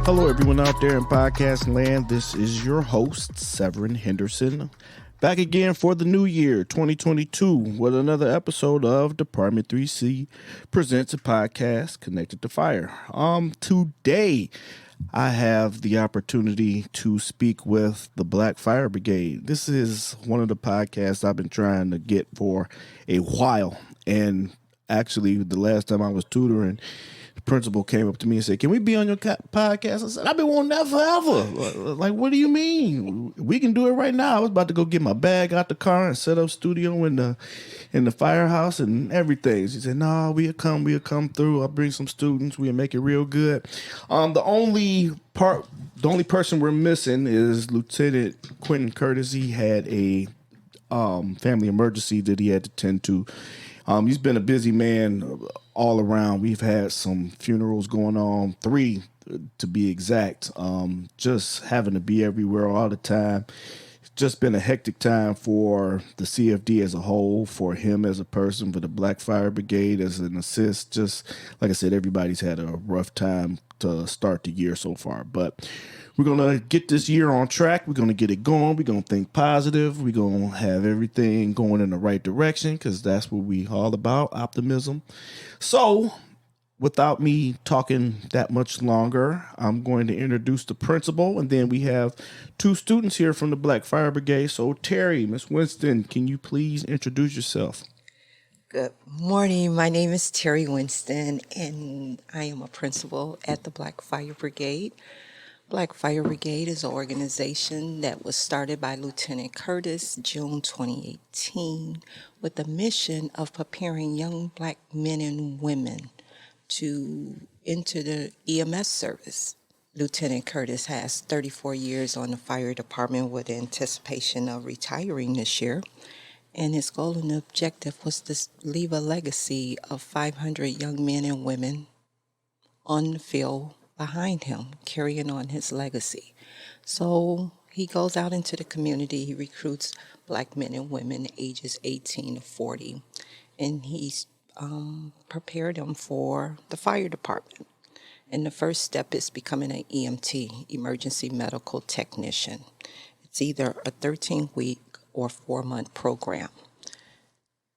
Hello, everyone out there in podcast land. This is your host, Severin Henderson, back again for the new year, 2022, with another episode of Department 3C Presents a Podcast Connected to Fire. Today, I have the opportunity to speak with the Black Fire Brigade. This is one of the podcasts I've been trying to get for a while, and actually, the last time I was tutoring, the principal came up to me and said, "Can we be on your podcast?" I said, "I've been wanting that forever." Like, what do you mean? We can do it right now. I was about to go get my bag out the car and set up studio in the firehouse and everything. She said, "No, we'll come through. I'll bring some students. We'll make it real good." The only person we're missing is Lieutenant Quentin Curtis. He had a family emergency that he had to tend to. He's been a busy man all around. We've had some funerals going on, 3 to be exact. Just having to be everywhere all the time. It's just been a hectic time for the CFD as a whole, for him as a person, for the Black Fire Brigade as an assist. Just like I said, everybody's had a rough time to start the year so far. But we're going to get this year on track. We're going to get it going. We're going to think positive. We're going to have everything going in the right direction because that's what we all about, optimism. So without me talking that much longer, I'm going to introduce the principal, and then we have 2 students here from the Black Fire Brigade. So Teri, Miss Winston, can you please introduce yourself? Good morning. My name is Teri Winston, and I am a principal at the Black Fire Brigade. Black Fire Brigade is an organization that was started by Lieutenant Curtis June 2018 with the mission of preparing young Black men and women to enter the EMS service. Lieutenant Curtis has 34 years on the fire department with anticipation of retiring this year. And his goal and objective was to leave a legacy of 500 young men and women on the field behind him, carrying on his legacy. So he goes out into the community. He recruits Black men and women ages 18 to 40, and he's prepared them for the fire department. And the first step is becoming an EMT, emergency medical technician. It's either a 13-week or 4-month program.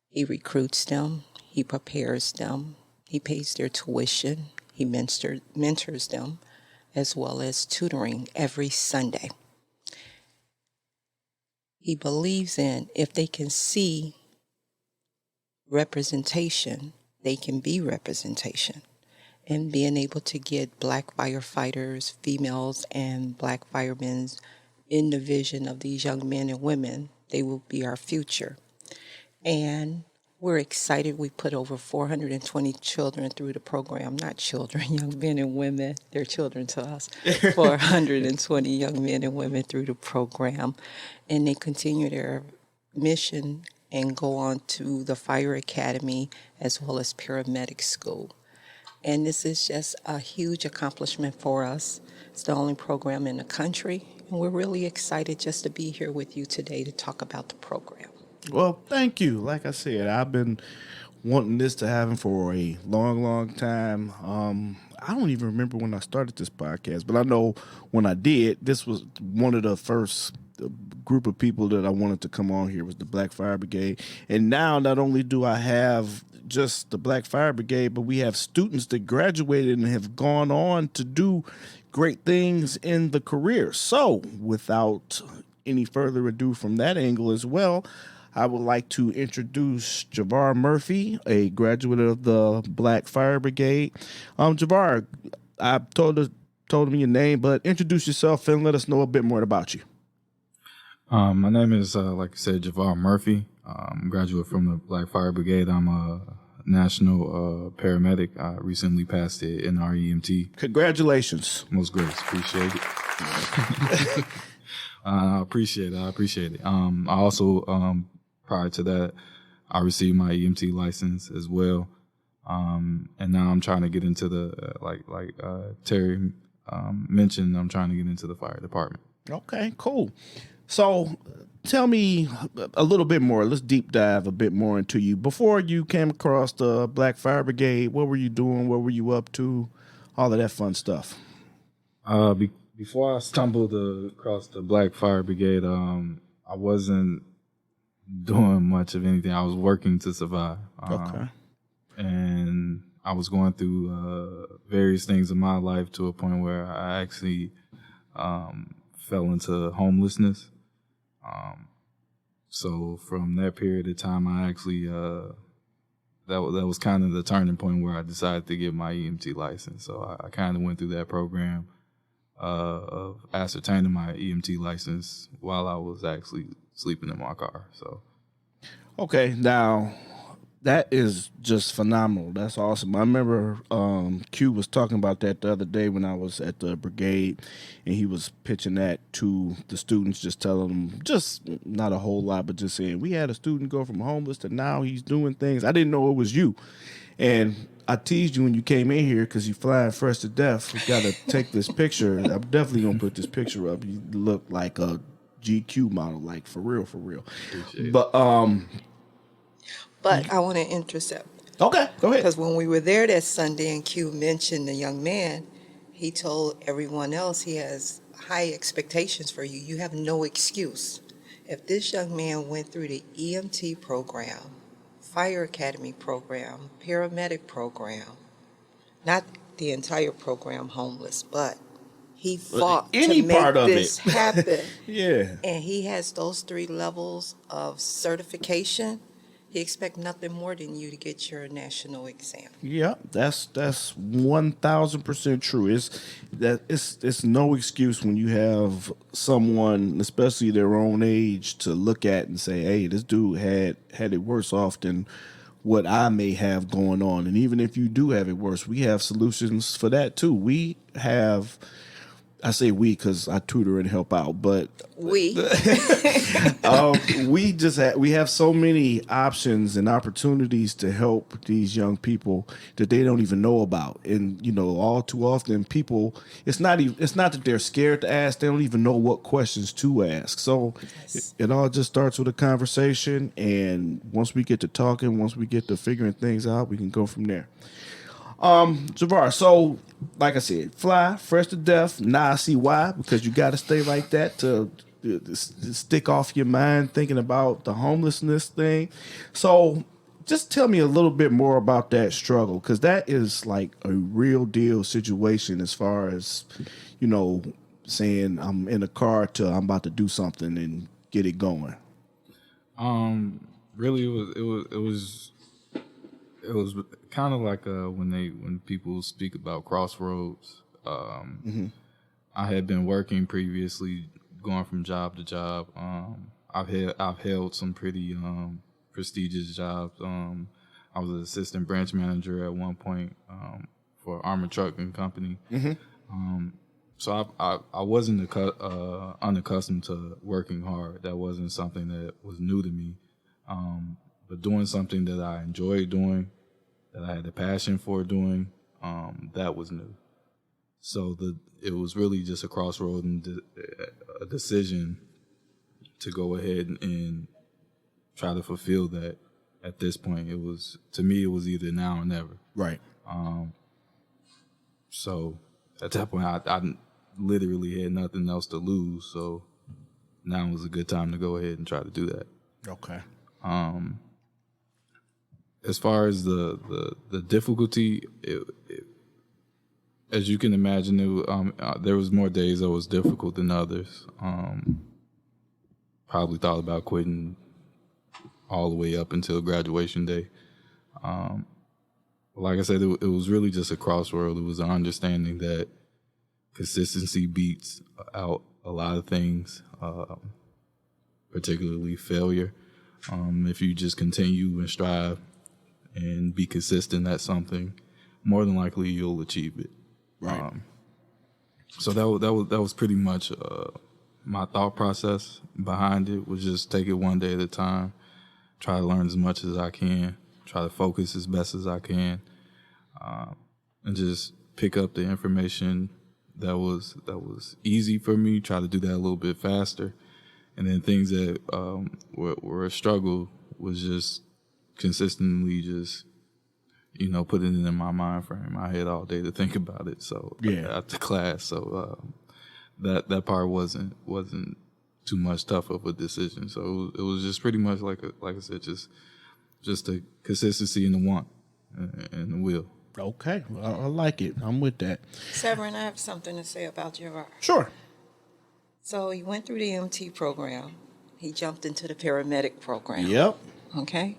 He recruits them, he prepares them, he pays their tuition, he mentors them, as well as tutoring every Sunday. He believes in if they can see representation, they can be representation. And being able to get Black firefighters, females, and Black firemen in the vision of these young men and women, they will be our future. And we're excited. We put over 420 children through the program. Not children, young men and women. They're children to us. 420 young men and women through the program. And they continue their mission and go on to the fire academy as well as paramedic school. And this is just a huge accomplishment for us. It's the only program in the country. And we're really excited just to be here with you today to talk about the program. Well, thank you. Like I said, I've been wanting this to happen for a long, long time. I don't even remember when I started this podcast, but I know when I did, this was one of the first group of people that I wanted to come on here was the Black Fire Brigade. And now not only do I have just the Black Fire Brigade, but we have students that graduated and have gone on to do great things in the career. So without any further ado from that angle as well, I would like to introduce Javar Murphy, a graduate of the Black Fire Brigade. Javar, I told him your name, but introduce yourself and let us know a bit more about you. My name is, like I said, Javar Murphy. I'm a graduate from the Black Fire Brigade. I'm a national paramedic. I recently passed the NREMT. Congratulations. Most grace. Appreciate it. I appreciate it. I also, prior to that, I received my EMT license as well. And now I'm trying to get into the, like Teri mentioned, I'm trying to get into the fire department. Okay, cool. So tell me a little bit more. Let's deep dive a bit more into you. Before you came across the Black Fire Brigade, what were you doing? What were you up to? All of that fun stuff. Before I stumbled across the Black Fire Brigade, I wasn't doing much of anything. I was working to survive. Okay. And I was going through various things in my life to a point where I actually fell into homelessness. So from that period of time, I actually that was kind of the turning point where I decided to get my EMT license. So I kind of went through that program of ascertaining my EMT license while I was actually sleeping in my car. So Okay, now that is just phenomenal. That's awesome. I remember Q was talking about that the other day when I was at the brigade, and he was pitching that to the students, just telling them, just not a whole lot, but just saying, we had a student go from homeless to now he's doing things. I didn't know it was you. And I teased you when you came in here because you flying fresh to death. We got to take this picture. I'm definitely going to put this picture up. You look like a GQ model, like for real, for real. But But I want to intercept. okay, go ahead. Because when we were there that Sunday and Q mentioned the young man, he told everyone else he has high expectations for you. You have no excuse. If this young man went through the EMT program, fire academy program, paramedic program, not the entire program homeless, but he fought Any to make part of this it. happen. Yeah. And he has those 3 levels of certification. He expects nothing more than you to get your national exam. Yeah, that's 1,000% true. It's no excuse when you have someone, especially their own age, to look at and say, "Hey, this dude had it worse off than what I may have going on." And even if you do have it worse, we have solutions for that too. We have. I say we because I tutor and help out, but We, we have so many options and opportunities to help these young people that they don't even know about. And all too often people, it's not that they're scared to ask, they don't even know what questions to ask. So it all just starts with a conversation, and once we get to talking, once we get to figuring things out, we can go from there. Javar, so like I said, fly fresh to death. Now I see why, because you got to stay like that to stick off your mind thinking about the homelessness thing. So just tell me a little bit more about that struggle, because that is like a real deal situation as far as saying I'm in a car to I'm about to do something and get it going. Really, it was kind of like when people speak about crossroads. I had been working previously, going from job to job. I've held some pretty prestigious jobs. I was an assistant branch manager at one point for an armored trucking company. So I wasn't unaccustomed to working hard. That wasn't something that was new to me. But doing something that I enjoyed doing, that I had a passion for doing, that was new. So it was really just a crossroad and a decision to go ahead and try to fulfill that. At this point, it was either now or never. Right. So at that point, I literally had nothing else to lose. So now was a good time to go ahead and try to do that. Okay. As far as the difficulty, as you can imagine, there was more days that was difficult than others. Probably thought about quitting all the way up until graduation day. Like I said, it was really just a crossroad. It was an understanding that consistency beats out a lot of things, particularly failure. If you just continue and strive and be consistent at something, more than likely you'll achieve it. Right. So that was pretty much my thought process behind it, was just take it one day at a time, try to learn as much as I can, try to focus as best as I can, and just pick up the information that was easy for me, try to do that a little bit faster. And then things that were a struggle was just consistently just put it in my mind frame. I had all day to think about it. So Yeah. after class, so that part wasn't too much tough of a decision. So it was just pretty much like I said, just the consistency and the want and the will. Okay, I like it. I'm with that. Severin, I have something to say about Javar. Sure. So he went through the EMT program. He jumped into the paramedic program. Yep. Okay?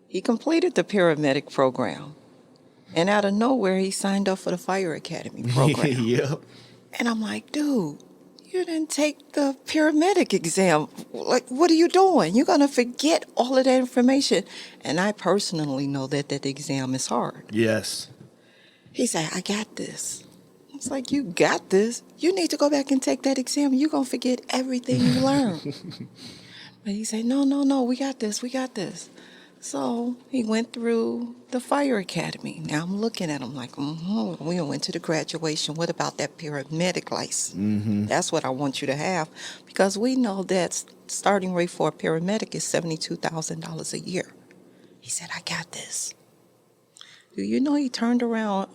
He completed the paramedic program. And out of nowhere, he signed up for the fire academy program. Yep. And I'm like, dude, you didn't take the paramedic exam. Like, what are you doing? You're going to forget all of that information. And I personally know that exam is hard. Yes. He said, I got this. It's like, you got this? You need to go back and take that exam. You're going to forget everything you learned. But he said, no, we got this. So he went through the fire academy. Now I'm looking at him like, we went to the graduation. What about that paramedic license? Mm-hmm. That's what I want you to have, because we know that starting rate for a paramedic is $72,000 a year. He said, I got this. Do you know he turned around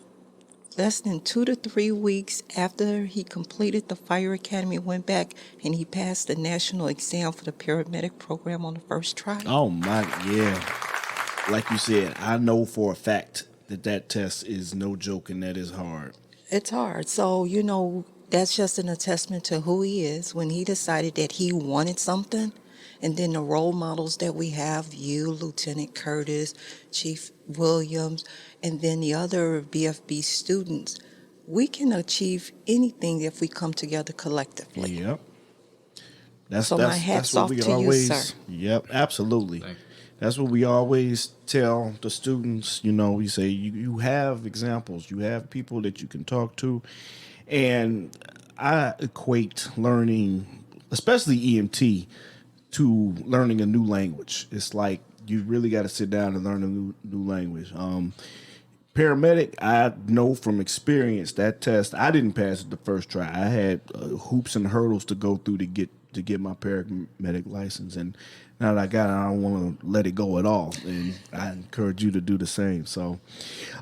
less than 2 to 3 weeks after he completed the fire academy, went back and he passed the national exam for the paramedic program on the first try? Oh my, yeah. Like you said, I know for a fact that test is no joke and that is hard. It's hard. So, that's just an attestament to who he is when he decided that he wanted something. And then the role models that we have, you, Lieutenant Curtis, Chief Williams, and then the other BFB students, we can achieve anything if we come together collectively. Yep. My hat's off to you, sir. Yep, absolutely. That's what we always tell the students. We say you have examples, you have people that you can talk to. And I equate learning, especially EMT, to learning a new language. It's like you really got to sit down and learn a new language. Paramedic, I know from experience that test, I didn't pass it the first try. I had hoops and hurdles to go through to get my paramedic license, and now that I got it, I don't want to let it go at all. And I encourage you to do the same. So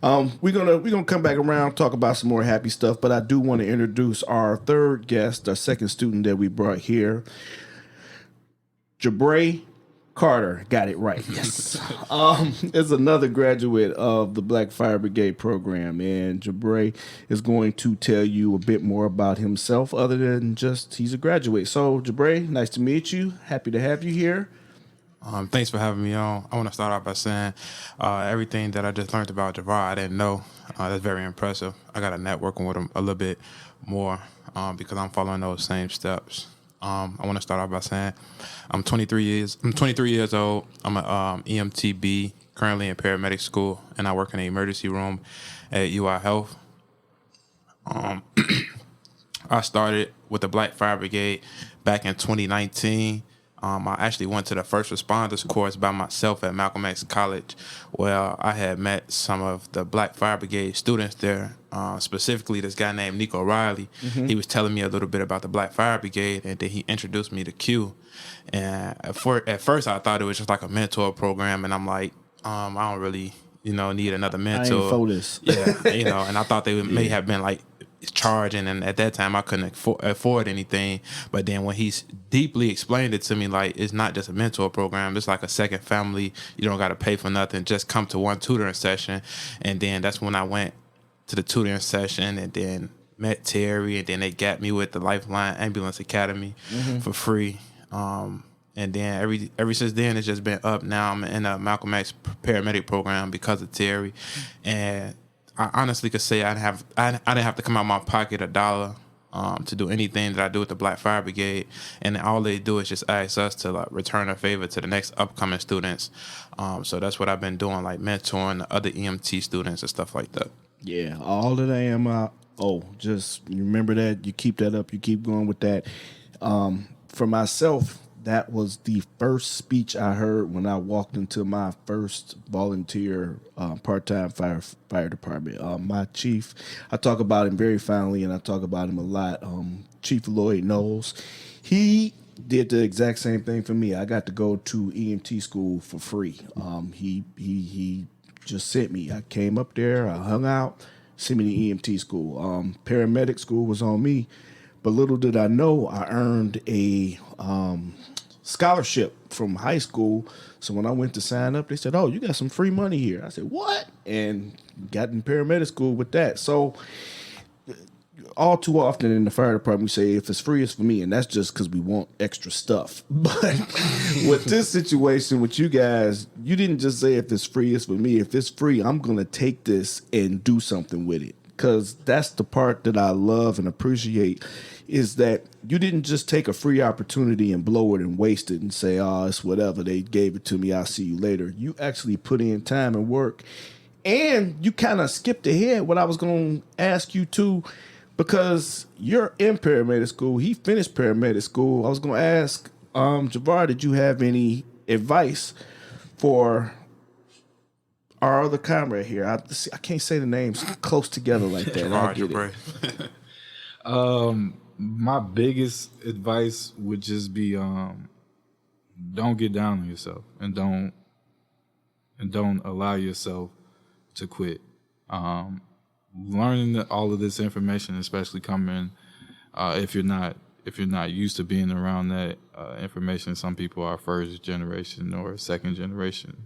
we're gonna come back around, talk about some more happy stuff. But I do want to introduce our third guest, our second student that we brought here. Javar Carter, got it right. Yes. Is another graduate of the Black Fire Brigade program, and Javar is going to tell you a bit more about himself other than just he's a graduate. So, Javar, nice to meet you. Happy to have you here. Thanks for having me on. I want to start off by saying everything that I just learned about Javar, I didn't know. That's very impressive. I got to networking with him a little bit more because I'm following those same steps. I want to start off by saying I'm 23 years old. I'm an EMTB, currently in paramedic school, and I work in the emergency room at UI Health. I started with the Black Fire Brigade back in 2019. I actually went to the first responders course by myself at Malcolm X College, where I had met some of the Black Fire Brigade students there, specifically this guy named Nico Riley. Mm-hmm. He was telling me a little bit about the Black Fire Brigade, and then he introduced me to Q. And at first I thought it was just like a mentor program, and I'm like, I don't really, need another mentor. I ain't for this. Yeah, and I thought they may have been like charging, and at that time I couldn't afford anything. But then when he's deeply explained it to me, like, it's not just a mentor program, it's like a second family. You don't got to pay for nothing, just come to one tutoring session. And then that's when I went to the tutoring session and then met Teri, and then they got me with the Lifeline Ambulance Academy for free. And then ever since then, it's just been up. Now I'm in a Malcolm X paramedic program because of Teri. And I honestly could say I didn't have to come out of my pocket $1 to do anything that I do with the Black Fire Brigade, and all they do is just ask us to like return a favor to the next upcoming students. So that's what I've been doing, like mentoring the other EMT students and stuff like that. Yeah, all of them. Just remember that. You keep that up. You keep going with that. For myself, that was the first speech I heard when I walked into my first volunteer part-time fire department. My chief, I talk about him very fondly, and I talk about him a lot. Chief Lloyd Knowles, he did the exact same thing for me. I got to go to EMT school for free. He just sent me. I came up there, I hung out, sent me to EMT school. Paramedic school was on me, but little did I know I earned a scholarship from high school. So when I went to sign up, they said, "Oh, you got some free money here." I said, "What?" And got in paramedic school with that. So all too often in the fire department, we say, if it's free, it's for me. And that's just because we want extra stuff. But with this situation with you guys, you didn't just say, if it's free, it's for me. If it's free, I'm going to take this and do something with it. Because that's the part that I love and appreciate, is that you didn't just take a free opportunity and blow it and waste it and say, "Oh, it's whatever. They gave it to me. I'll see you later." You actually put in time and work. And you kind of skipped ahead what I was going to ask you too, because you're in paramedic school. He finished paramedic school. I was going to ask, Javar, did you have any advice for our other comrade here? I can't say the names close together like that. I get it. My biggest advice would just be don't get down on yourself and don't allow yourself to quit. Learning all of this information, especially coming if you're not used to being around that information. Some people are first generation or second generation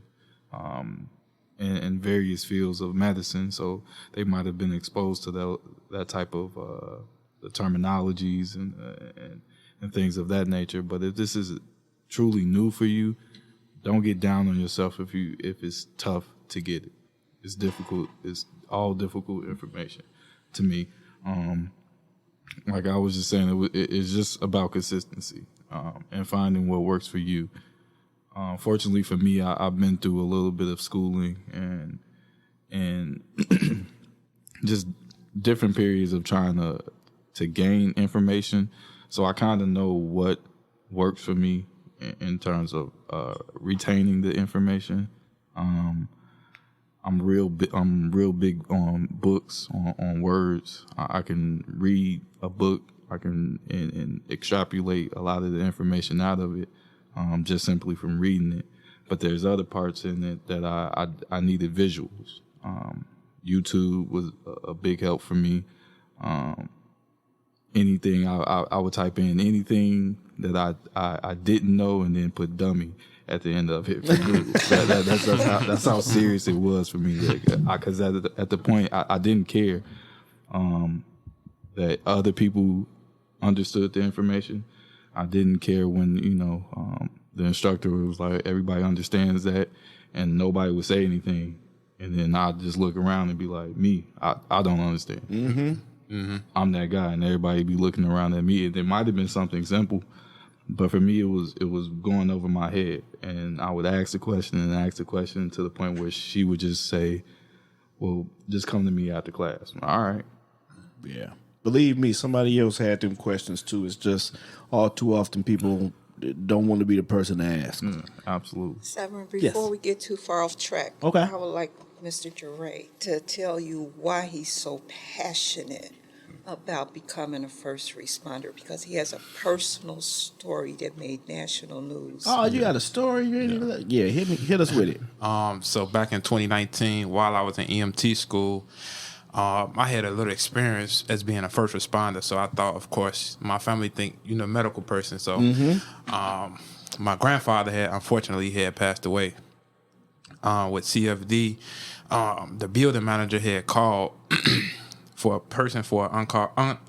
in various fields of medicine, so they might have been exposed to that type of the terminologies and things of that nature. But if this is truly new for you, don't get down on yourself if it's tough to get it. It's difficult. It's all difficult information to me. Like I was just saying, it's just about consistency and finding what works for you. Fortunately for me, I've been through a little bit of schooling and just different periods of trying to gain information. So I kind of know what works for me in terms of retaining the information. I'm real big on books, on words. I can read a book. I can and extrapolate a lot of the information out of it just simply from reading it. But there's other parts in it that I needed visuals. YouTube was a big help for me. Anything I would type in anything that I didn't know and then put dummy at the end of it. That's how serious it was for me. Because at the point I didn't care that other people understood the information. I didn't care when the instructor was like, everybody understands that, and nobody would say anything, and then I'd just look around and be like, I don't understand. Mm-hmm. I'm that guy, and everybody be looking around at me. It might have been something simple, but for me, it was going over my head, and I would ask the question to the point where she would just say, "Well, just come to me after class." All right. Yeah. Believe me, somebody else had them questions too. It's just all too often people don't want to be the person to ask. Absolutely. Severin, before we get too far off track, okay, I would like Mr. Javar to tell you why he's so passionate about becoming a first responder, because he has a personal story that made national news. Oh, you got a story? Yeah, hit us with it. So back in 2019, while I was in EMT school, I had a little experience as being a first responder. So I thought, of course, my family think, medical person. So my grandfather unfortunately passed away with CFD. The building manager had called for a person for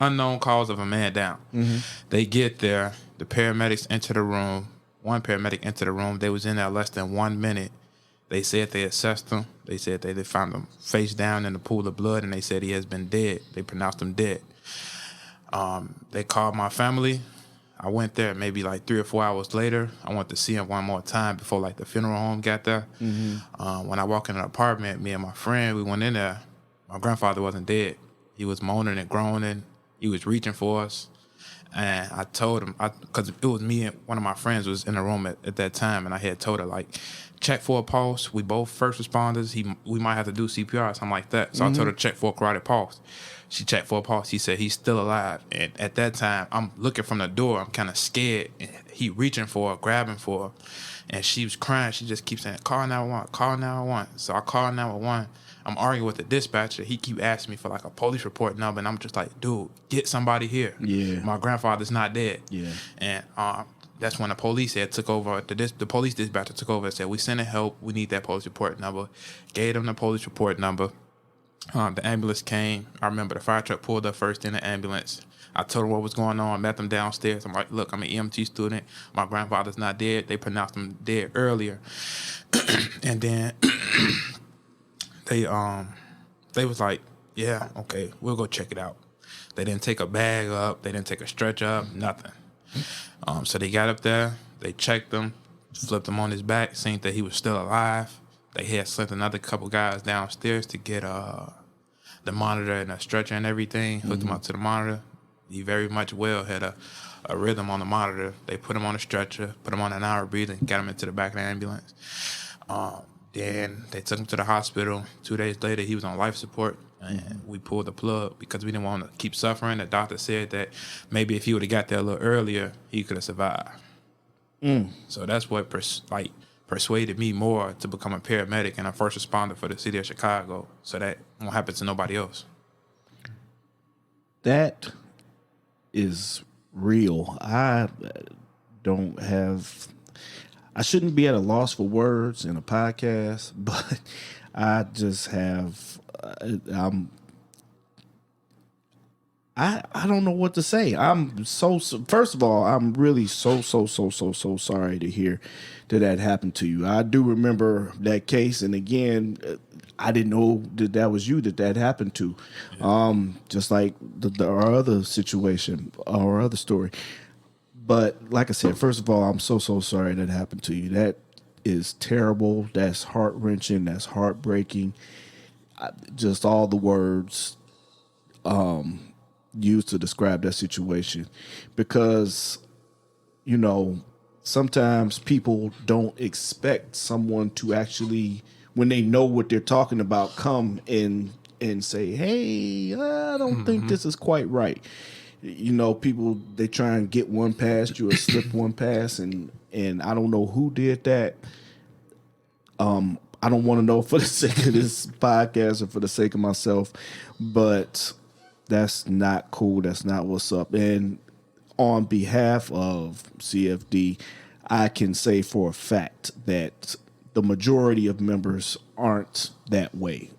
unknown cause of a man down. They get there, the paramedics enter the room. One paramedic entered the room. They was in there less than 1 minute. They said they assessed him. They said they found him face down in the pool of blood, and they said he has been dead. They pronounced him dead. They called my family. I went there maybe like 3 or 4 hours later. I went to see him one more time before the funeral home got there. When I walked in the apartment, me and my friend, we went in there. My grandfather wasn't dead. He was moaning and groaning. He was reaching for us. And I told him, because it was me and one of my friends was in the room at that time, and I had told her, check for a pulse. We both first responders. We might have to do CPR or something like that. So I told her to check for a carotid pulse. She checked for a pulse. He said he's still alive. And at that time, I'm looking from the door. I'm kind of scared. And he reaching for her, grabbing for her. And she was crying. She just keeps saying, call 911, call 911. So I call 911. I'm arguing with the dispatcher. He keep asking me for like a police report number. And I'm just like, dude, get somebody here. Yeah. My grandfather's not dead. Yeah. And that's when the police took over. The police dispatcher took over and said, we sending help. We need that police report number. Gave them the police report number. The ambulance came. I remember the fire truck pulled up first in the ambulance. I told them what was going on, met them downstairs. I'm like, look, I'm an EMT student. My grandfather's not dead. They pronounced him dead earlier. And then they was like, yeah, okay, we'll go check it out. They didn't take a bag up. They didn't take a stretcher up, nothing. So they got up there. They checked him, flipped him on his back, seen that he was still alive. They had sent another couple guys downstairs to get the monitor and a stretcher and everything, hooked him up to the monitor. He very much well had a rhythm on the monitor. They put him on a stretcher, put him on an hour breathing, got him into the back of the ambulance. Then they took him to the hospital. 2 days later, he was on life support, and we pulled the plug because we didn't want to keep suffering. The doctor said that maybe if he would have got there a little earlier, he could have survived. So that's what persuaded me more to become a paramedic and a first responder for the city of Chicago, so that won't happen to nobody else. That is real. I shouldn't be at a loss for words in a podcast, but I just have, I don't know what to say. First of all, I'm really so sorry to hear that happened to you. I do remember that case. And again, I didn't know that was you that happened to. Just like our other situation, our other story. But like I said, first of all, I'm so sorry that happened to you. That is terrible. That's heart-wrenching. That's heartbreaking. Just all the words used to describe that situation. Because, sometimes people don't expect someone to actually, when they know what they're talking about, come in and say, hey, I don't think this is quite right. People, they try and get one past you or slip one past, and I don't know who did that. I don't want to know for the sake of this podcast or for the sake of myself, but that's not cool. That's not what's up. And on behalf of CFD, I can say for a fact that the majority of members aren't that way.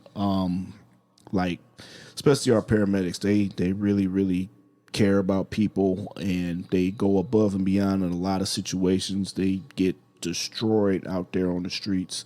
Especially our paramedics, they really, really care about people, and they go above and beyond in a lot of situations. They get destroyed out there on the streets,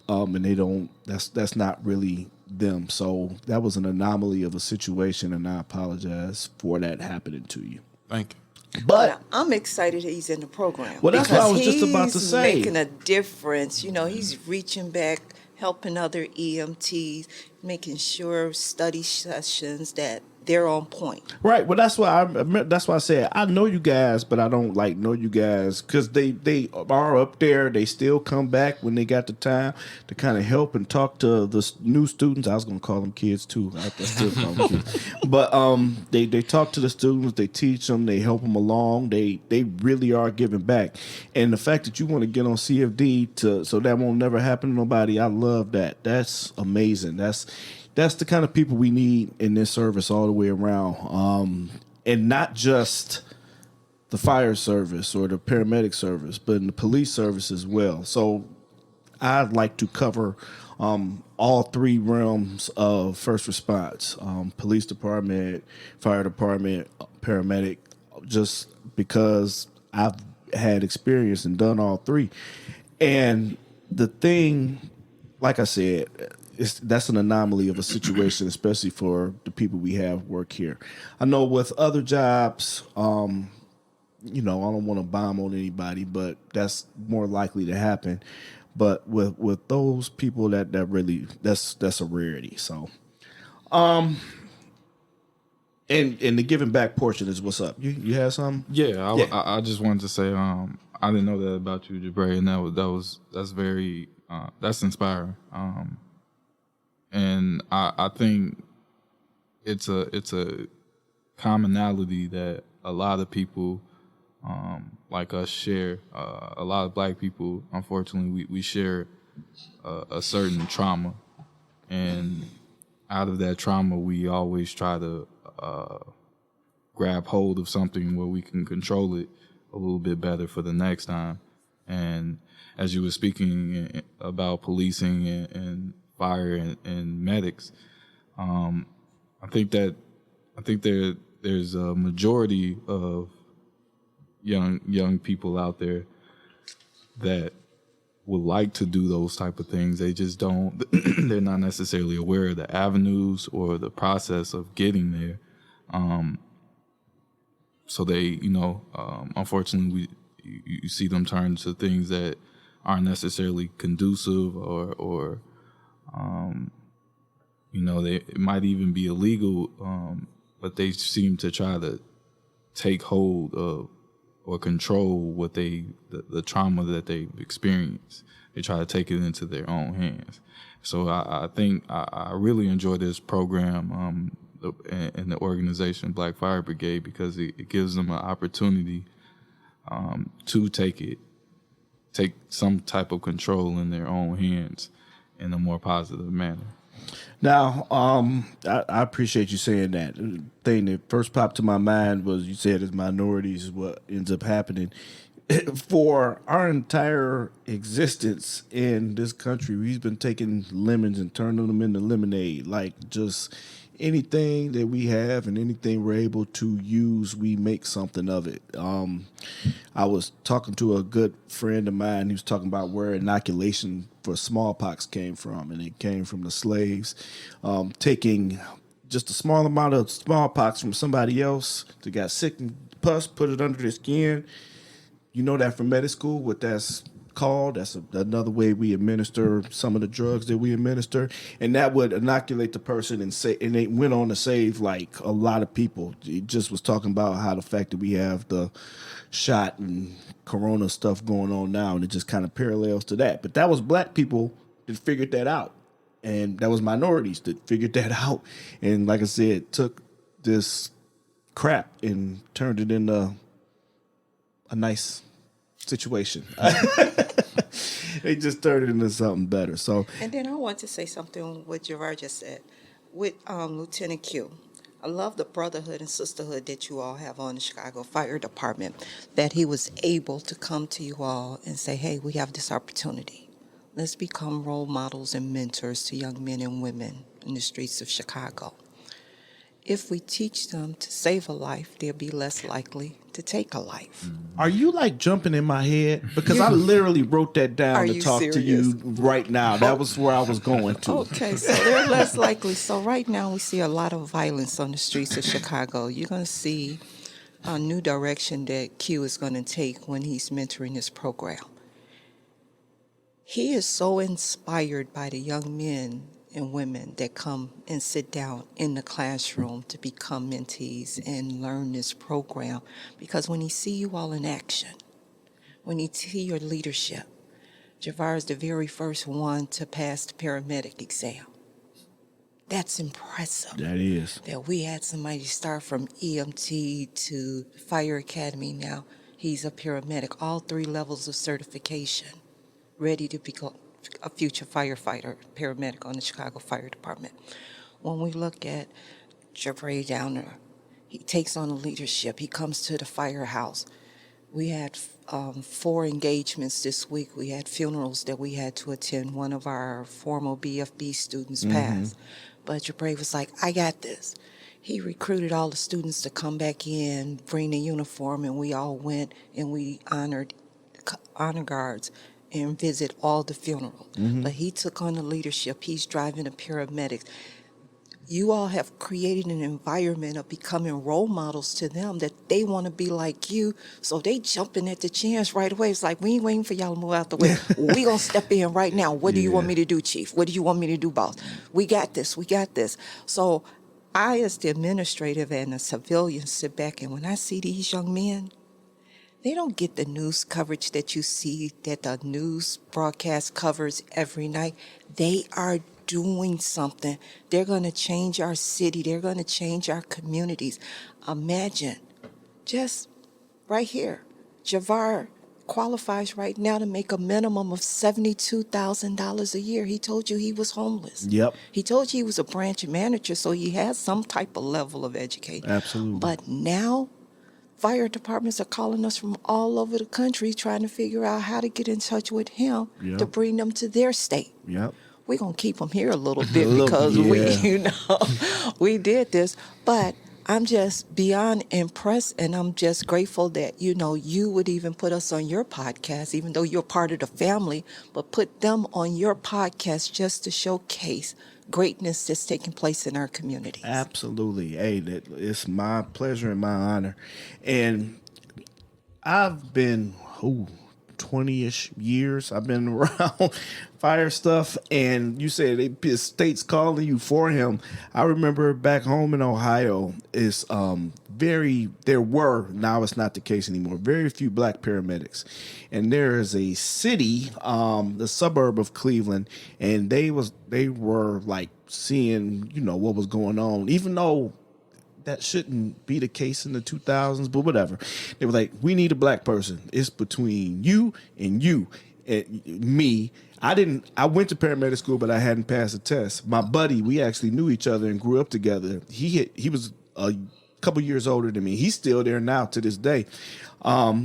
and they don't. That's not really them. So that was an anomaly of a situation, and I apologize for that happening to you. Thank you. But I'm excited that he's in the program. Well, that's what I was just about to He's say. making a difference. He's reaching back, helping other EMTs, making sure study sessions that they're on point. Right. Well, that's why I said I know you guys, but I don't know you guys because they are up there. They still come back when they got the time to kind of help and talk to the new students. I was going to call them kids too. I still call them kids. But they talk to the students. They teach them. They help them along. They really are giving back. And the fact that you want to get on CFD so that won't never happen to nobody, I love that. That's amazing. That's the kind of people we need in this service all the way around. And not just the fire service or the paramedic service, but in the police service as well. So I'd like to cover all three realms of first response, police department, fire department, paramedic, just because I've had experience and done all three. And the thing, like I said, that's an anomaly of a situation, especially for the people we have work here. I know with other jobs, I don't want to bomb on anybody, but that's more likely to happen. But with those people, that really that's a rarity. So, and And the giving back portion is what's up. You have some? Yeah, I just wanted to say I didn't know that about you, Jabray, and that's very that's inspiring. And I think it's a commonality that a lot of people like us share. A lot of Black people, unfortunately, we share a certain trauma, and out of that trauma, we always try to grab hold of something where we can control it a little bit better for the next time. And as you were speaking about policing and fire and medics, I think there's a majority of young people out there that would like to do those type of things. They just don't. They're not necessarily aware of the avenues or the process of getting there. So they, unfortunately, you see them turn to things that aren't necessarily conducive, or it might even be illegal, but they seem to try to take hold of or control what the trauma that they've experienced. They try to take it into their own hands. So I think I really enjoy this program and the organization Black Fire Brigade, because it gives them an opportunity to take some type of control in their own hands in a more positive manner. Now, I appreciate you saying that. The thing that first popped to my mind was you said as minorities is what ends up happening. For our entire existence in this country, we've been taking lemons and turning them into lemonade. Like, just anything that we have and anything we're able to use, we make something of it. I was talking to a good friend of mine. He was talking about where inoculation for smallpox came from, and it came from the slaves taking just a small amount of smallpox from somebody else that got sick and pus, put it under their skin. You know that from medical school, what that's called. That's another way we administer some of the drugs that we administer, and that would inoculate the person and they went on to save like a lot of people. It just was talking about how the fact that we have the shot and corona stuff going on now, and it just kind of parallels to that. But that was Black people that figured that out, and that was minorities that figured that out. And like I said, took this crap and turned it into a nice situation. They just turned it into something better. So, And then I want to say something what Javar just said with Lieutenant Q. I love the brotherhood and sisterhood that you all have on the Chicago Fire Department, that he was able to come to you all and say, hey, we have this opportunity. Let's become role models and mentors to young men and women in the streets of Chicago. If we teach them to save a life, they'll be less likely to take a life. are you like jumping in my head? Because I literally wrote that down Are to you talk to you right now. That was where I was going to. Okay, so they're less likely. So right now we see a lot of violence on the streets of Chicago. You're going to see a new direction that Q is going to take when he's mentoring this program. He is so inspired by the young men and women that come and sit down in the classroom to become mentees and learn this program, because when he see you all in action, when he see your leadership, Javar is the very first one to pass the paramedic exam. That's impressive. That is. That we had somebody start from EMT to Fire Academy. Now he's a paramedic, all 3 levels of certification, ready to become a future firefighter, paramedic on the Chicago Fire Department. When we look at Javar down there, he takes on the leadership. He comes to the firehouse. We had 4 engagements this week. We had funerals that we had to attend. One of our former BFB students passed. But Javar was like, I got this. He recruited all the students to come back in, bring the uniform, and we all went and we honored honor guards and visit all the funerals. But he took on the leadership. He's driving the paramedics. You all have created an environment of becoming role models to them, that they want to be like you. So they jumping at the chance right away. It's like, we ain't waiting for y'all to move out the way. We going to step in right now. What do you want me to do, Chief? What do you want me to do, boss? We got this. We got this. So I, as the administrative and the civilian, sit back, and when I see these young men, they don't get the news coverage that you see, that the news broadcast covers every night. They are doing something. They're going to change our city. They're going to change our communities. Imagine, just right here, Javar qualifies right now to make a minimum of $72,000 a year. He told you he was homeless. Yep. He told you he was a branch manager, so he has some type of level of education. Absolutely. But now, fire departments are calling us from all over the country trying to figure out how to get in touch with him Yep. to bring them to their state. Yep. We're going to keep them here a little bit Look, because yeah. we did this. But I'm just beyond impressed, and I'm just grateful that, you would even put us on your podcast, even though you're part of the family, but put them on your podcast just to showcase greatness that's taking place in our communities. Absolutely. Hey, it's my pleasure and my honor. And I've been 20-ish years. I've been around fire stuff, and you said states calling you for him. I remember back home in Ohio, there were, now it's not the case anymore, very few black paramedics. And there is a city, the suburb of Cleveland, and they were like seeing, what was going on, even though that shouldn't be the case in the 2000s, but whatever. They were like, we need a black person. It's between you and you and me. I went to paramedic school, but I hadn't passed the test. My buddy, we actually knew each other and grew up together. He was a couple years older than me. He's still there now to this day.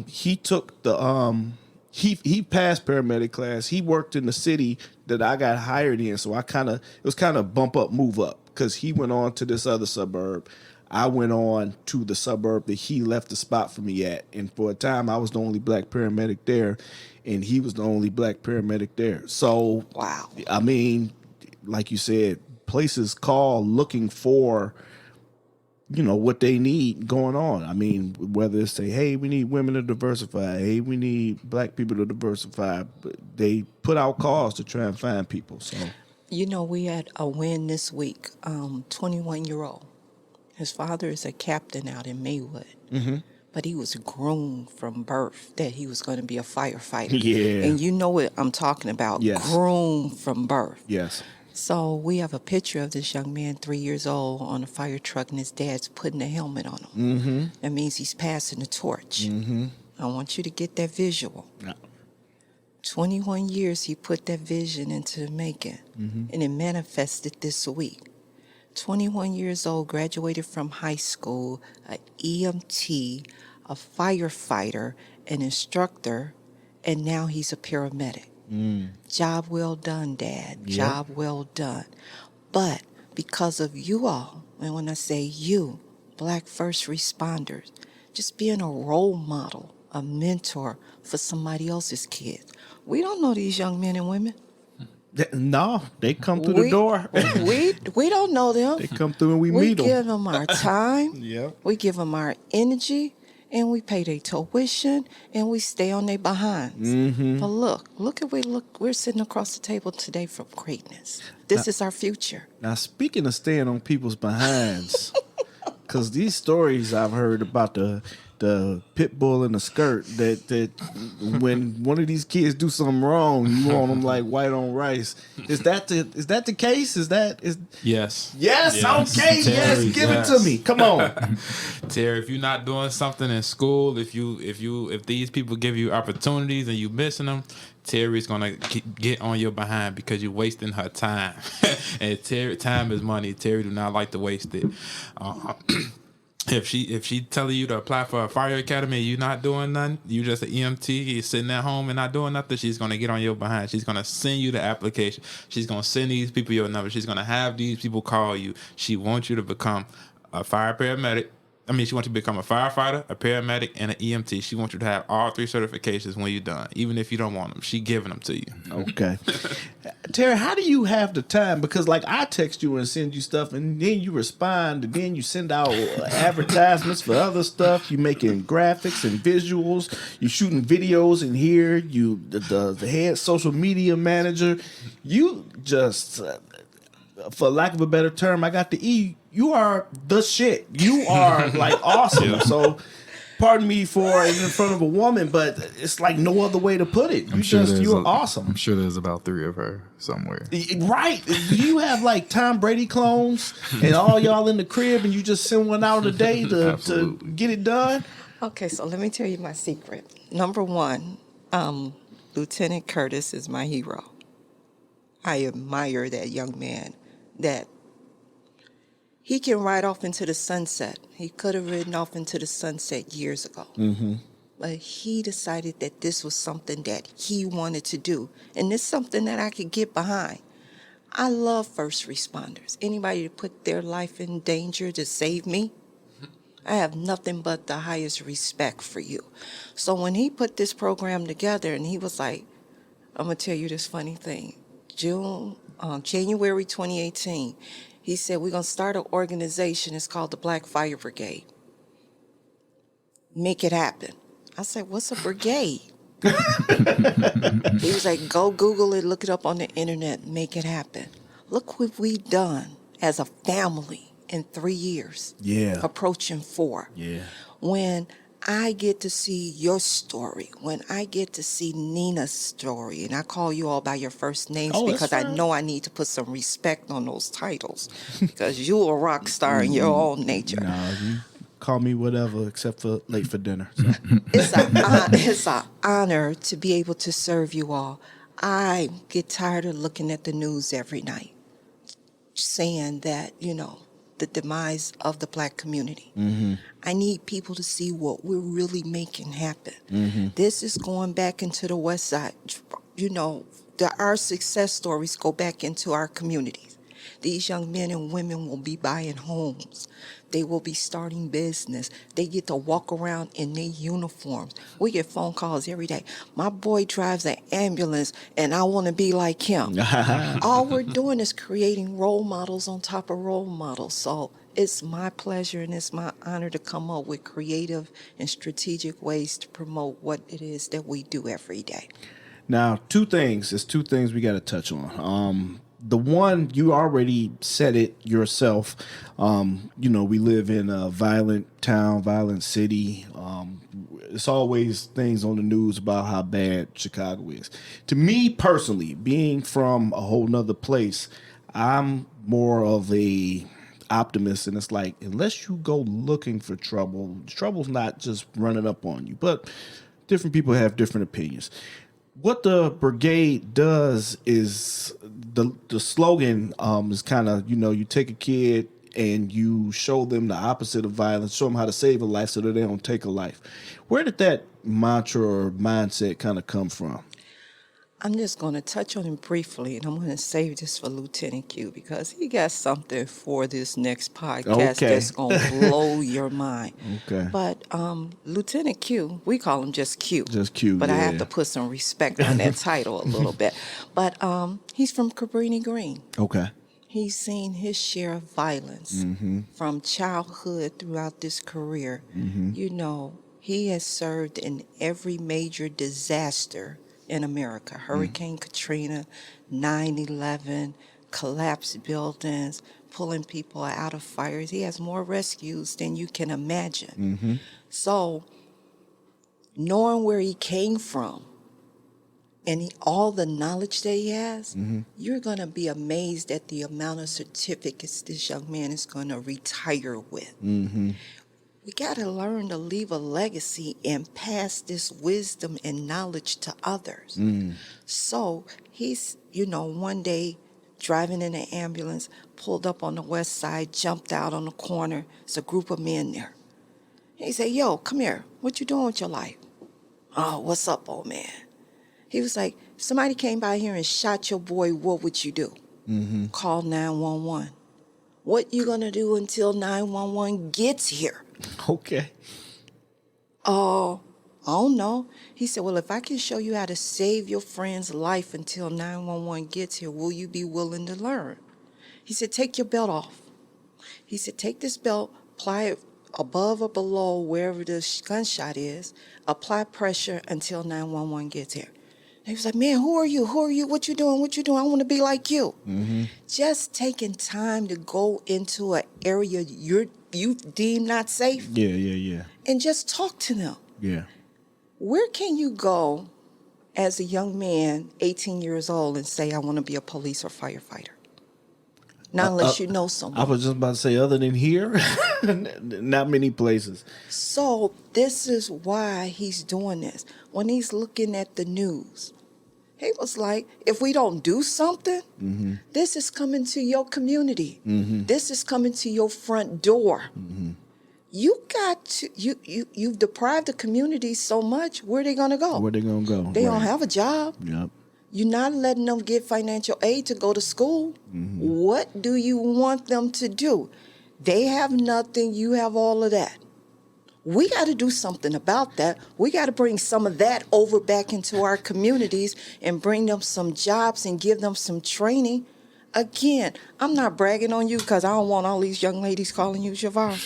He took the he passed paramedic class. He worked in the city that I got hired in, so it was kind of bump up, move up, because he went on to this other suburb. I went on to the suburb that he left the spot for me at. And for a time, I was the only black paramedic there, and he was the only black paramedic there. So, Wow. I mean, like you said, places call looking for, what they need going on. I mean, whether it's say, hey, we need women to diversify. Hey, we need black people to diversify. They put out calls to try and find people. So, We had a win this week, 21-year-old. His father is a captain out in Maywood, but he was groomed from birth that he was going to be a firefighter. Yeah. And you know what I'm talking about, Yes. groomed from birth. yes. So we have a picture of this young man, 3 years old, on a fire truck, and his dad's putting a helmet on him. Mm-hmm. That means he's passing the torch. Mm-hmm. I want you to get that visual. Yeah. 21 years he put that vision into the making, and it manifested this week. 21 years old, graduated from high school, an EMT, a firefighter, an instructor, and now he's a paramedic. Job well done, Dad. Yep. Job well done. But because of you all, and when I say you, black first responders, just being a role model, a mentor for somebody else's kids. We don't know these young men and women. No, they come through the door. we don't know them. They come through and we We meet them. give them our time. Yep. We give them our energy, and we pay their tuition, and we stay on their behinds. Mm-hmm. But we're sitting across the table today from greatness. This is our future. Now, speaking of staying on people's behinds, because these stories I've heard about the pit bull in the skirt that when one of these kids do something wrong, you want them like white on rice. Is that the case? Yes. Yes. Okay. Yes. Teri, Give it to me. Come on. Terry, if you're not doing something in school, if these people give you opportunities and you missing them, Terry's gonna get on your behind because you're wasting her time. And time is money. Terry do not like to waste it. If she telling you to apply for a fire academy and you're not doing nothing, you just an EMT, you're sitting at home and not doing nothing, she's going to get on your behind. She's going to send you the application. She's going to send these people your number. She's going to have these people call you. She wants you to become a fire paramedic. She wants you to become a firefighter, a paramedic, and an EMT. She wants you to have all 3 certifications when you're done, even if you don't want them. She giving them to you. Okay. Teri, how do you have the time? Because I text you and send you stuff, and then you respond, and then you send out advertisements for other stuff. You making graphics and visuals. You shooting videos in here. You the head social media manager. You just, for lack of a better term, I got the E. you are the shit. You are like awesome. So pardon me for in front of a woman, but it's like no other way to put it. You're awesome. I'm sure there's about 3 of her somewhere. Right. You have like Tom Brady clones and all y'all in the crib and you just send one out a day to get it done. Okay, so let me tell you my secret. Number one, Lieutenant Curtis is my hero. I admire that young man, that he can ride off into the sunset. He could have ridden off into the sunset years ago. Mm-hmm. But he decided that this was something that he wanted to do. And it's something that I could get behind. I love first responders. Anybody to put their life in danger to save me, I have nothing but the highest respect for you. So when he put this program together and he was like, I'm going to tell you this funny thing. January 2018, he said, we're going to start an organization. It's called the Black Fire Brigade. Make it happen. I said, what's a brigade? He was like, go Google it, look it up on the internet, make it happen. Look what we've done as a family in 3 years. Yeah. Approaching 4. Yeah. When I get to see your story, when I get to see Nina's story, and I call you all by your first names because I know I need to put some respect on those titles because you're a rock star in your own nature. No, you call me whatever except for late for dinner. So. It's an honor to be able to serve you all. I get tired of looking at the news every night saying that, the demise of the Black community. Mm-hmm. I need people to see what we're really making happen. Mm-hmm. This is going back into the West Side. Our success stories go back into our communities. These young men and women will be buying homes. They will be starting business. They get to walk around in their uniforms. We get phone calls every day. My boy drives an ambulance and I want to be like him. All we're doing is creating role models on top of role models. So it's my pleasure and it's my honor to come up with creative and strategic ways to promote what it is that we do every day. Now, two things we got to touch on. The one, you already said it yourself. We live in a violent town, violent city. It's always things on the news about how bad Chicago is. To me personally, being from a whole nother place, I'm more of a optimist, and it's like, unless you go looking for trouble, trouble's not just running up on you. But different people have different opinions. What the brigade does is the slogan is kind of, you take a kid and you show them the opposite of violence, show them how to save a life so that they don't take a life. Where did that mantra or mindset kind of come from? I'm just going to touch on him briefly, and I'm going to save this for Lieutenant Q because he got something for this next podcast that's going to blow your mind. Okay. But Lieutenant Q, we call him just Q. Just Q, but yeah. I have to put some respect on that title a little bit. But he's from Cabrini Green. Okay. He's seen his share of violence from childhood throughout this career. Mm-hmm. He has served in every major disaster in America. Hurricane Katrina, 9/11, collapsed buildings, pulling people out of fires. He has more rescues than you can imagine. Mm-hmm. So, knowing where he came from and all the knowledge that he has, you're going to be amazed at the amount of certificates this young man is going to retire with. Mm-hmm. We got to learn to leave a legacy and pass this wisdom and knowledge to others. So he's, one day driving in an ambulance, pulled up on the west side, jumped out on the corner. It's a group of men there. He said, yo, come here. What you doing with your life? Oh, what's up, old man? He was like, if somebody came by here and shot your boy, what would you do? Mm-hmm. Call 911. What you going to do until 911 gets here? Okay. Oh, I don't know. He said, well, if I can show you how to save your friend's life until 911 gets here, will you be willing to learn? He said, take your belt off. He said, take this belt, apply it above or below wherever the gunshot is, apply pressure until 911 gets here. He was like, man, who are you? Who are you? What you doing? What you doing? I want to be like you. Mm-hmm. Just taking time to go into an area you deem not safe Yeah. and just talk to them. Yeah. Where can you go as a young man, 18 years old, and say, I want to be a police or firefighter? Not unless you know someone. I was just about to say, other than here, not many places. So this is why he's doing this. When he's looking at the news, he was like, if we don't do something, Mm-hmm. this is coming to your community. Mm-hmm. This is coming to your front door. Mm-hmm. You got to, you've deprived the community so much, where are they going to go? Where they gonna go? They don't have a job. Yep. You're not letting them get financial aid to go to school. Mm-hmm. What do you want them to do? They have nothing. You have all of that. We got to do something about that. We got to bring some of that over back into our communities and bring them some jobs and give them some training. Again, I'm not bragging on you because I don't want all these young ladies calling you Javar.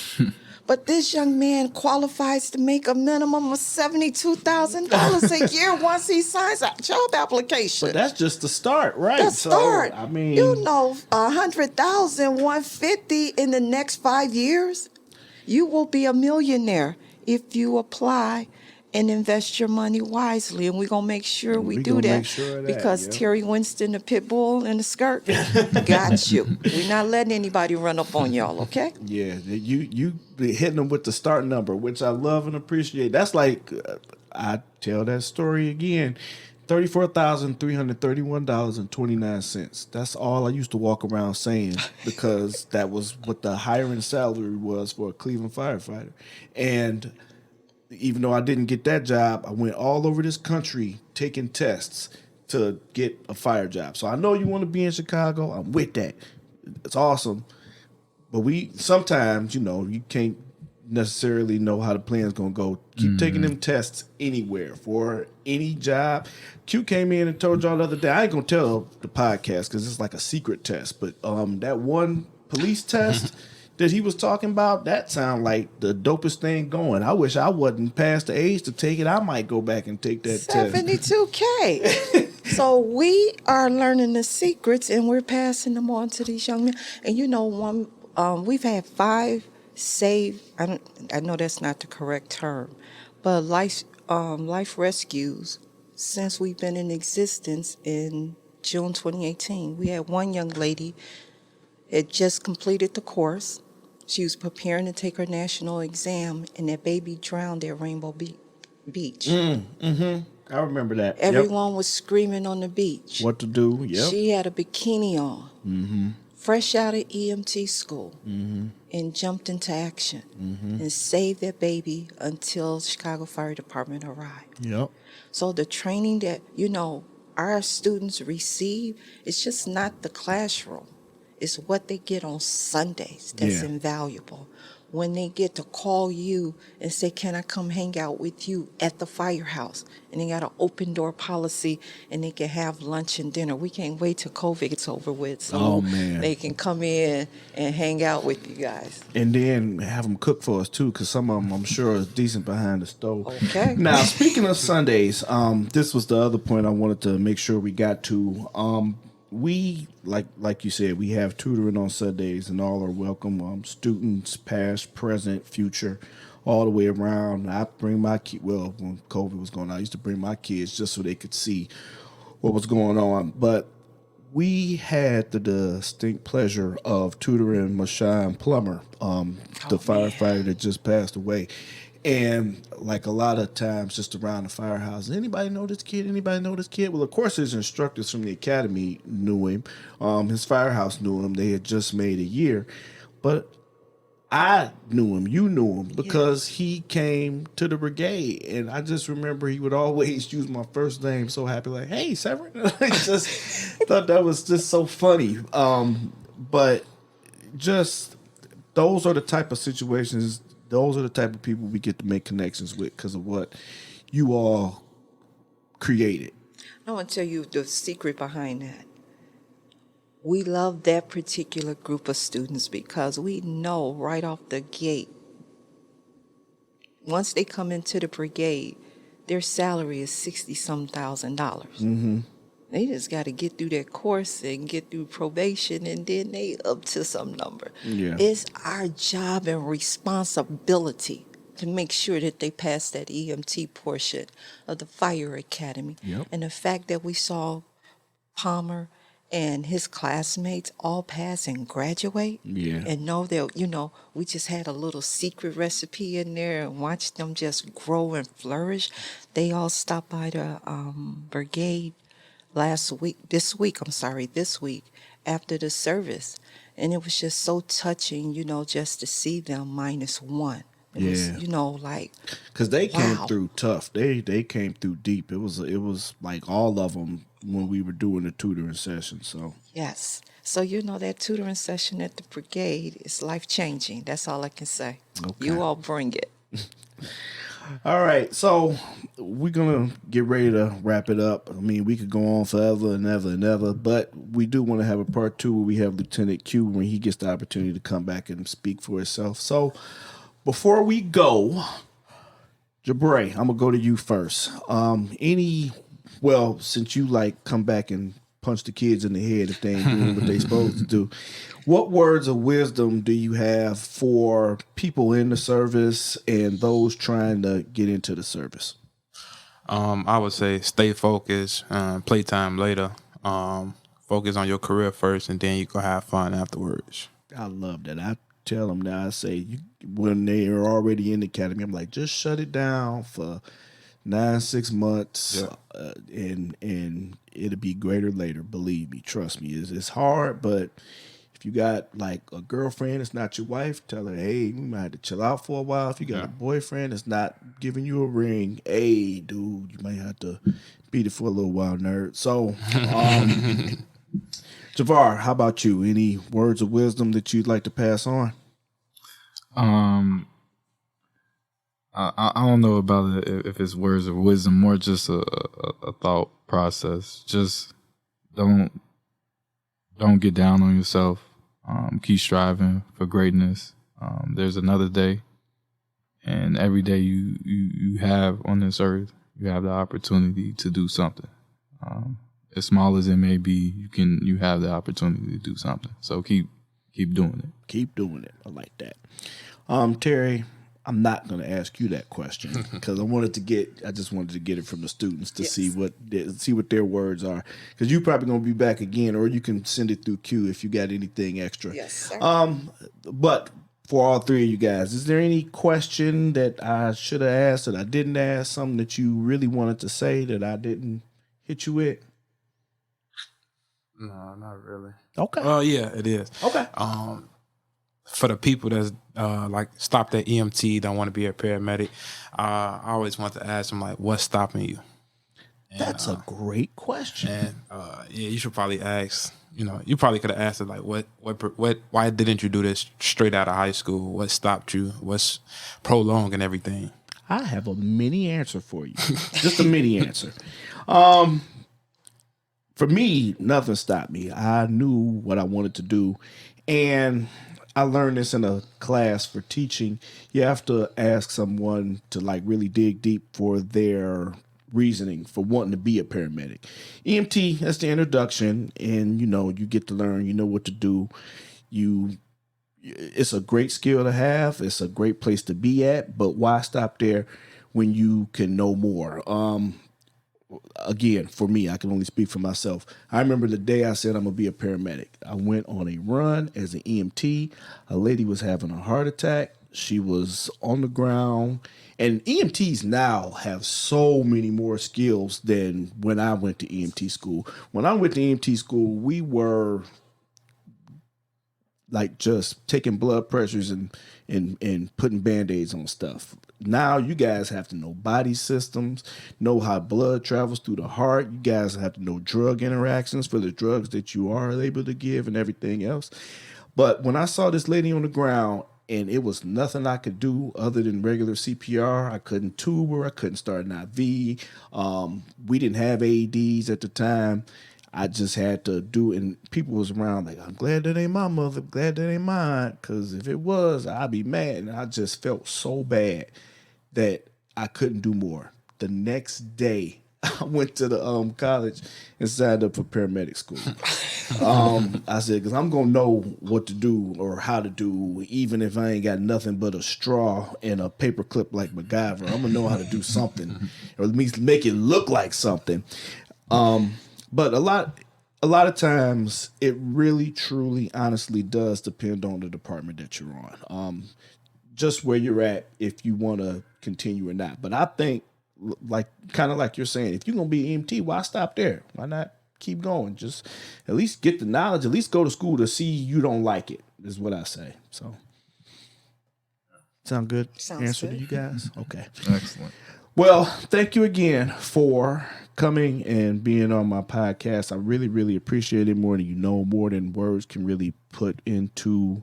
But this young man qualifies to make a minimum of $72,000 a year once he signs a job application. But that's just the start, right? The start. So, I mean, you know, 100,000, 150 in the next 5 years, you will be a millionaire if you apply and invest your money wisely. And we're going to make sure we do gonna that, make sure of that, because yeah. Teri Winston, the pit bull in the skirt, got you. We're not letting anybody run up on y'all, okay? yeah, you be hitting them with the start number, which I love and appreciate. That's like, I tell that story again. $34,331.29. That's all I used to walk around saying, because that was what the hiring salary was for a Cleveland firefighter. And even though I didn't get that job, I went all over this country taking tests to get a fire job. So I know you want to be in Chicago. I'm with that. It's awesome. But we sometimes, you can't necessarily know how the plan's going to go. Keep taking them tests anywhere for any job. Q came in and told y'all the other day, I ain't going to tell the podcast because it's like a secret test, but that one police test that he was talking about, that sound like the dopest thing going. I wish I wasn't past the age to take it. I might go back and take that test. $72K. So we are learning the secrets and we're passing them on to these young men. And we've had 5 saved. I know that's not the correct term, but life rescues since we've been in existence in June 2018. We had one young lady had just completed the course. She was preparing to take her national exam, and that baby drowned at Rainbow Beach. I remember that. Everyone was screaming on the beach. What to do? Yep. She had a bikini on, fresh out of EMT school, and jumped into action and saved that baby until Chicago Fire Department arrived. Yep. So the training that, our students receive, it's just not the classroom. It's what they get on Sundays that's invaluable. When they get to call you and say, can I come hang out with you at the firehouse? And they got an open door policy and they can have lunch and dinner. We can't wait till COVID gets over with so they can come in and hang out with you guys. And then have them cook for us too, because some of them I'm sure is decent behind the stove. Okay. Now, speaking of Sundays, this was the other point I wanted to make sure we got to. We, like you said, we have tutoring on Sundays, and all are welcome. Students, past, present, future, all the way around. I bring my kids. Well, when COVID was going on, I used to bring my kids just so they could see what was going on. But we had the distinct pleasure of tutoring Mashawn Plummer, the firefighter that just passed away. And like a lot of times just around the firehouse, anybody know this kid? Anybody know this kid? Well, of course, his instructors from the academy knew him. His firehouse knew him. They had just made a year. But I knew him. You knew him because he came to the brigade. And I just remember he would always use my first name so happy, like, hey, Severin. I just thought that was just so funny. But just those are the type of situations. Those are the type of people we get to make connections with because of what you all created. I want to tell you the secret behind that. We love that particular group of students because we know right off the gate, once they come into the brigade, their salary is $60-some thousand. They just got to get through their course and get through probation, and then they up to some number. Yeah. It's our job and responsibility to make sure that they pass that EMT portion of the fire academy. Yep. And the fact that we saw Palmer and his classmates all pass and graduate, Yeah. and know that, we just had a little secret recipe in there and watched them just grow and flourish. They all stopped by the brigade this week after the service. And it was just so touching, just to see them minus one. It was, like, because they came wow. through tough. They came through deep. It was like all of them when we were doing the tutoring session. So Yes. So, that tutoring session at the brigade is life-changing. That's all I can say. Okay. You all bring it. all right, so we're gonna get ready to wrap it up. I mean, we could go on forever and ever and ever, but we do want to have a part 2 where we have Lieutenant Q when he gets the opportunity to come back and speak for himself. So before we go, Jabray, I'm gonna go to you first. Since you come back and punch the kids in the head if they ain't doing what they supposed to do, what words of wisdom do you have for people in the service and those trying to get into the service? I would say stay focused, playtime later. Focus on your career first, and then you can have fun afterwards. I love that. I tell them now, I say, when they are already in the academy, I'm like, just shut it down for 6 months, and it'll be greater later. Believe me, trust me. It's hard, but if you got a girlfriend that's not your wife, tell her, hey, we might have to chill out for a while. If you got a boyfriend that's not giving you a ring, hey, dude, you might have to beat it for a little while, nerd. So, Javar, how about you? Any words of wisdom that you'd like to pass on? I don't know about it if it's words of wisdom, more just a thought process. Just don't get down on yourself. Keep striving for greatness. There's another day, and every day you have on this earth, you have the opportunity to do something. As small as it may be, you have the opportunity to do something. So keep doing it. Keep doing it. I like that. Teri, I'm not going to ask you that question because I just wanted to get it from the students to see what their words are, because you're probably going to be back again, or you can send it through Q if you got anything extra. Yes, sir. But for all three of you guys, is there any question that I should have asked that I didn't ask? Something that you really wanted to say that I didn't hit you with? No, not really. Okay. Oh, yeah, it is. Okay. For the people that's stopped at EMT, don't want to be a paramedic, I always want to ask them, what's stopping you? And, that's a great question. And you should probably ask. You probably could have asked it why didn't you do this straight out of high school? What stopped you? What's prolonging everything? I have a mini answer for you. Just a mini answer. For me, nothing stopped me. I knew what I wanted to do, and I learned this in a class for teaching. You have to ask someone to really dig deep for their reasoning for wanting to be a paramedic. EMT, that's the introduction, and you get to learn, what to do. It's a great skill to have. It's a great place to be at, but why stop there when you can know more? Again, for me, I can only speak for myself. I remember the day I said I'm going to be a paramedic. I went on a run as an EMT. A lady was having a heart attack. She was on the ground. And EMTs now have so many more skills than when I went to EMT school. When I went to EMT school, we were just taking blood pressures and putting Band-Aids on stuff. Now you guys have to know body systems, know how blood travels through the heart. You guys have to know drug interactions for the drugs that you are able to give and everything else. But when I saw this lady on the ground and it was nothing I could do other than regular CPR, I couldn't tube her, I couldn't start an IV. We didn't have AEDs at the time. I just had to do it, and people was around I'm glad that ain't my mother, glad that ain't mine, because if it was, I'd be mad. And I just felt so bad that I couldn't do more. the next day, I went to the college and signed up for paramedic school. I said, because I'm going to know what to do or how to do, even if I ain't got nothing but a straw and a paper clip like MacGyver. I'm going to know how to do something, or at least make it look like something. But a lot of times it really, truly, honestly does depend on the department that you're on. Just where you're at, if you want to continue or not. But I think, kind of like you're saying, if you're going to be EMT, why stop there? Why not keep going? Just at least get the knowledge, at least go to school to see you don't like it, is what I say. So, sound good? Sounds Answer good. to you guys? Okay. Excellent. Well, thank you again for coming and being on my podcast. I really, really appreciate it more than you know, more than words can really put into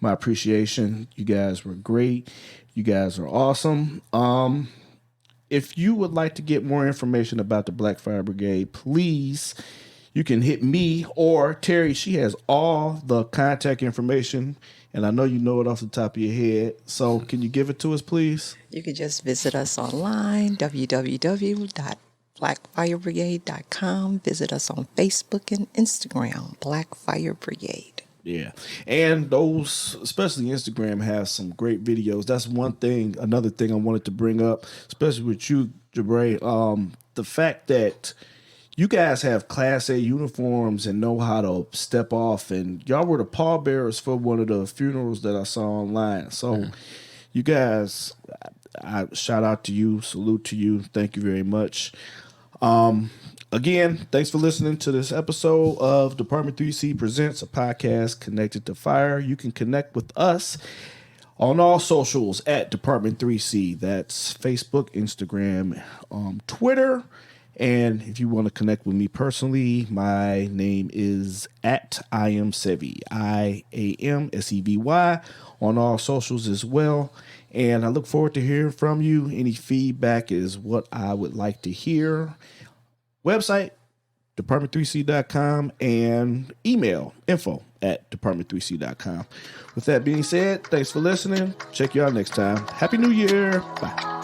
my appreciation. You guys were great. You guys are awesome. If you would like to get more information about the Black Fire Brigade, please, you can hit me or Teri. She has all the contact information, and I know you know it off the top of your head. So can you give it to us, please? You can just visit us online, www.blackfirebrigade.com. Visit us on Facebook and Instagram, Black Fire Brigade. Yeah. And those, especially Instagram, have some great videos. That's one thing, another thing I wanted to bring up, especially with you, Javar, the fact that you guys have Class A uniforms and know how to step off, and y'all were the pallbearers for one of the funerals that I saw online. So you guys, I shout out to you, salute to you. Thank you very much. Again, thanks for listening to this episode of Department 3C Presents, a podcast connected to fire. You can connect with us on all socials at Department 3C. That's Facebook, Instagram, Twitter. And if you want to connect with me personally, my name is at IamSevy, IamSevy, on all socials as well. And I look forward to hearing from you. Any feedback is what I would like to hear. Website, department3c.com, and email, info@department3c.com. With that being said, thanks for listening. Check you out next time. Happy New Year. Bye.